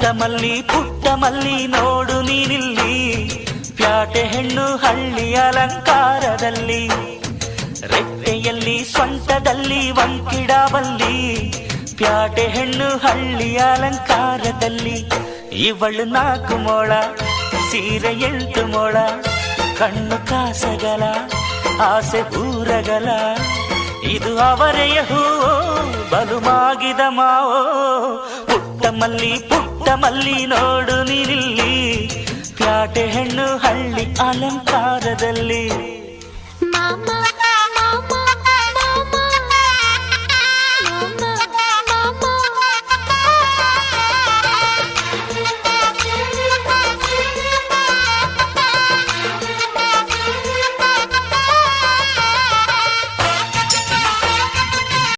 ಪುಟ್ಟ ಮಲ್ಲಿ ನೋಡು ನೀನಿಲ್ಲಿ, ಪ್ಯಾಟೆ ಹೆಣ್ಣು ಹಳ್ಳಿ ಅಲಂಕಾರದಲ್ಲಿ, ರೆಟ್ಟೆಯಲ್ಲಿ ಸ್ವಂತದಲ್ಲಿ ವಂಕಿಡಬಲ್ಲಿ, ಪ್ಯಾಟೆ ಹೆಣ್ಣು ಹಳ್ಳಿ ಅಲಂಕಾರದಲ್ಲಿ. ಇವಳು 4 ಮೊಳ ಸೀರೆ 8 ಮೊಳ, ಕಣ್ಣು ಕಾಸಗಲ ಆಸೆ ಊರಗಲ, ಇದು ಅವರೆಯ ಹೂವೋ ಬಲು ಮಾಗಿದ ಮಾವೋ. ಪುಟ್ಟ ಮಲ್ಲಿ ನೋಡು ನೀನಿಲ್ಲಿ, ಪ್ಯಾಟೆ ಹೆಣ್ಣು ಹಳ್ಳಿ ಅಲಂಕಾರದಲ್ಲಿ. ಮಾಮ